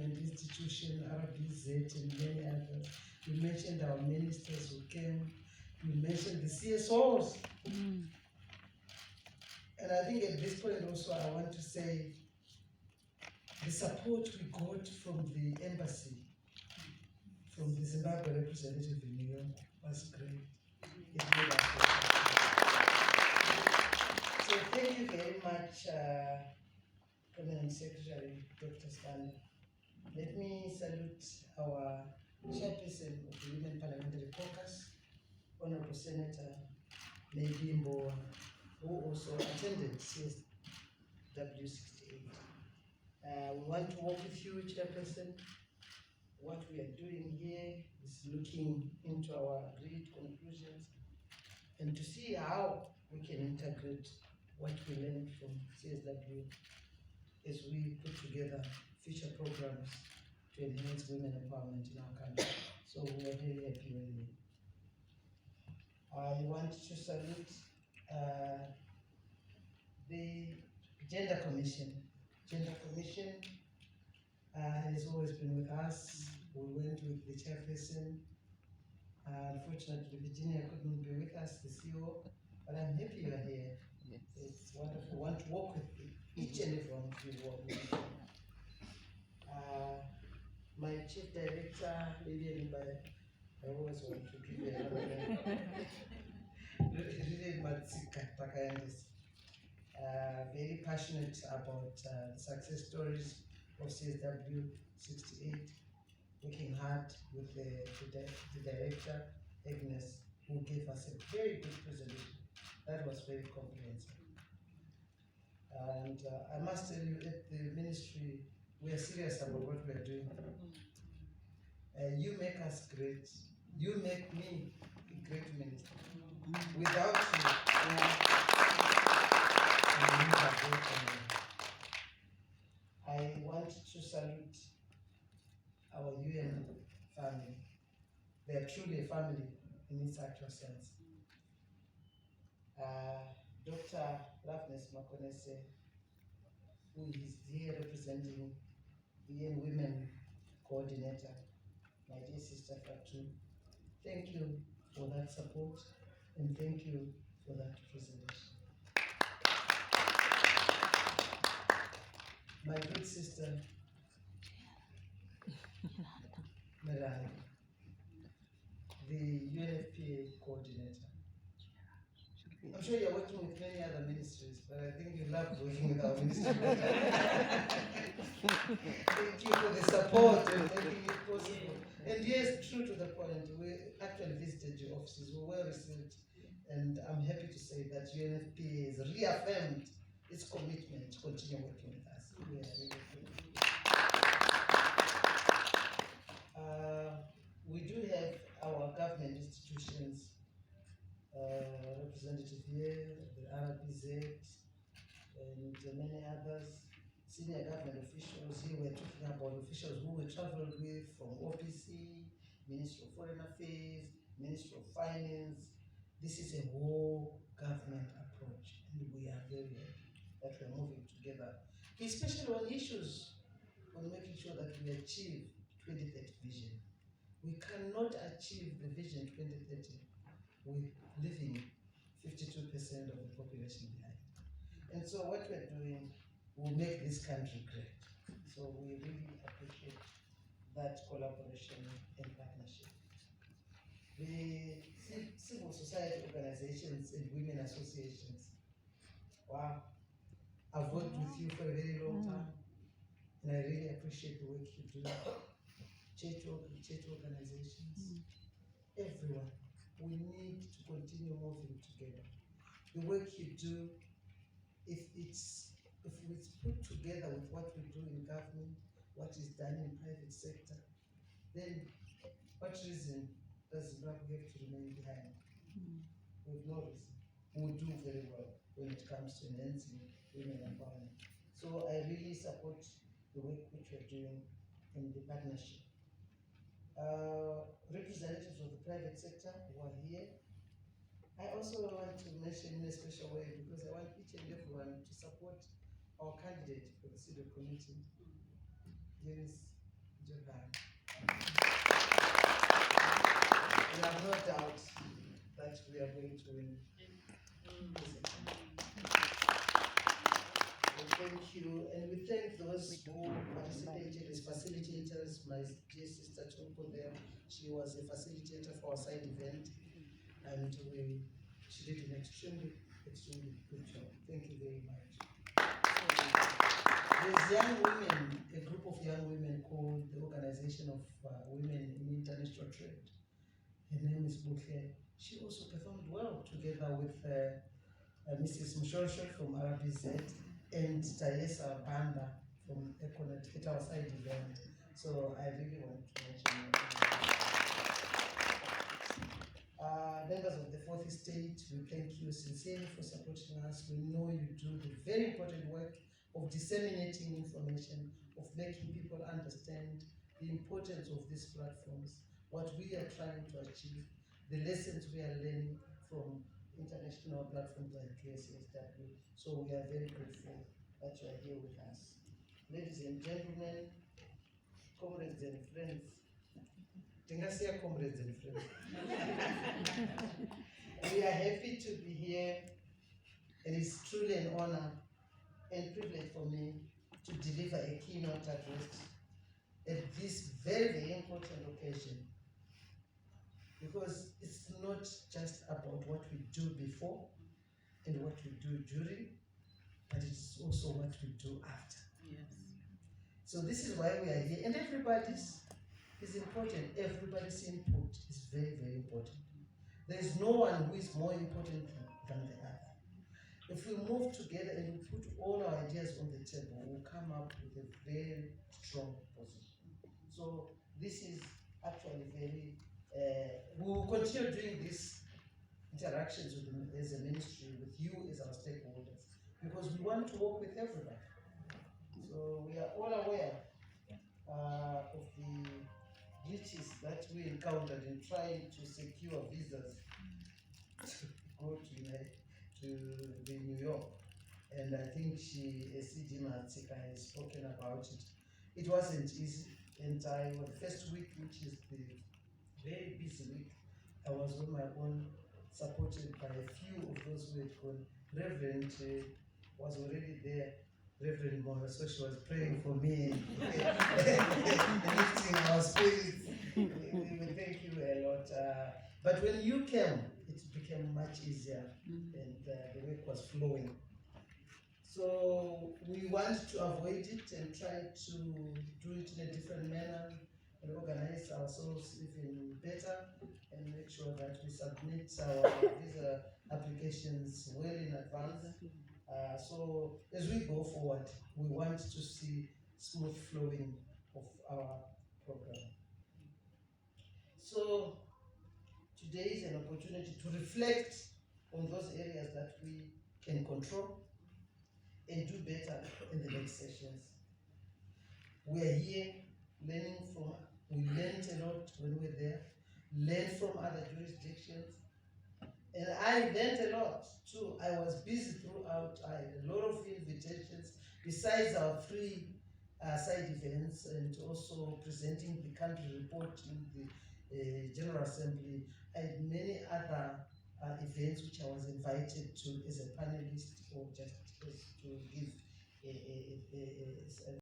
government institution, RBZ, and many others. You mentioned our ministers who came. You mentioned the CSOs. And I think at this point also I want to say the support we got from the embassy, from the Zimbabwe representative in New York was great. It made us so thank you very much, Permanent Secretary Dr. Stanley. Let me salute our chairperson of the Women Parliamentary Caucus, Honorable Senator Nebimbo, who also attended CSW 68. We want to work with you, Chairperson. What we are doing here is looking into our agreed conclusions and to see how we can integrate what we learned from CSW as we put together future programs to enhance women empowerment in our country. So we are very happy with you. I want to salute the Gender Commission. Gender Commission has always been with us. We went with the chairperson. Unfortunately, Virginia couldn't be with us, the CEO, but I'm happy you are here. Yes. It's wonderful. I want to work with each and every one of you. My chief director, Lillian, I always want to give you another name. Lillian Matsika Takayandis. Very passionate about the success stories of CSW 68, working hard with the director, Agnes, who gave us a very good presentation. That was very comprehensive. And I must tell you, at the ministry, we are serious about what we are doing. You make us great. You make me a great minister. Without you, I want to salute our UN family. They are truly a family in its actual sense. Dr. Loveness Makonese, who is here representing the UN Women Coordinator, my dear sister Fatu, thank you for that support and thank you for that presentation. My good sister, Mirai, the UNFPA coordinator. I'm sure you're working with many other ministries, but I think you love working with our ministry. Thank you for the support and making it possible. And yes, true to the point, we actually visited your offices, we were well received, and I'm happy to say that UNFPA has reaffirmed its commitment to continue working with us. We are really we do have our government institutions representative here, the RBZ, and many others, senior government officials. Here we're talking about officials who we traveled with from OPC, Ministry of Foreign Affairs, Ministry of Finance. This is a whole government approach, and we are very happy that we're moving together, especially on issues on making sure that we achieve 2030 vision. We cannot achieve the vision 2030 with leaving 52% of the population behind. And so what we're doing will make this country great. So we really appreciate that collaboration and partnership. The civil society organizations and women associations, wow, I've worked with you for a very long time, and I really appreciate the work you do. Church organizations, everyone. We need to continue moving together. The work you do, if it's put together with what we do in government, what is done in private sector, then what reason does Zimbabwe have to remain behind? With no reason. We do very well when it comes to enhancing women empowerment. So I really support the work which we're doing in the partnership. Representatives of the private sector who are here. I also want to mention in a special way, because I want each and everyone to support our candidate for the CSW committee. There is Japan. We have no doubt that we are going to win. Thank you, and we thank those who participated as facilitators. My dear sister Toko there, she was a facilitator for our side event, and she did an extremely good job. Thank you very much. There's young women, a group of young women called the Organization of Women in International Trade. Her name is Bukhe. She also performed well together with Mrs. Mshosho from RBZ and Taesa Banda from Econet at our side event. So I really want to mention members of the fourth estate, we thank you sincerely for supporting us. We know you do the very important work of disseminating information, of making people understand the importance of these platforms, what we are trying to achieve, the lessons we are learning from international platforms like CSW. So we are very grateful that you are here with us. Ladies and gentlemen, comrades and friends, comrades and friends. We are happy to be here, and it's truly an honor and privilege for me to deliver a keynote address at this very, very important occasion, because it's not just about what we do before and what we do during, but it's also what we do after. Yes. So this is why we are here, and everybody's is important. Everybody's input is very, very important. There is no one who is more important than the other. If we move together and we put all our ideas on the table, we'll come up with a very strong position. So this is actually very, we will continue doing these interactions as a ministry, with you as our stakeholders, because we want to work with everybody. So we are all aware of the glitches that we encountered in trying to secure visas to go to the New York. And I think C.D. Matsika has spoken about it. It wasn't easy, and the first week, which is the very busy week, I was on my own, supported by a few of those who had gone. Reverend was already there, Reverend Mona, so she was praying for me, lifting our spirits. We thank you a lot. But when you came, it became much easier, and the work was flowing. So we want to avoid it and try to do it in a different manner and organize ourselves even better and make sure that we submit our visa applications well in advance. So as we go forward, we want to see smooth flowing of our program. So today is an opportunity to reflect on those areas that we can control and do better in the next sessions. We are here learning from, we learned a lot when we were there, learned from other jurisdictions, and I learned a lot too. I was busy throughout. I had a lot of invitations besides our three side events and also presenting the country report in the General Assembly. I had many other events which I was invited to as a panelist or just as to give a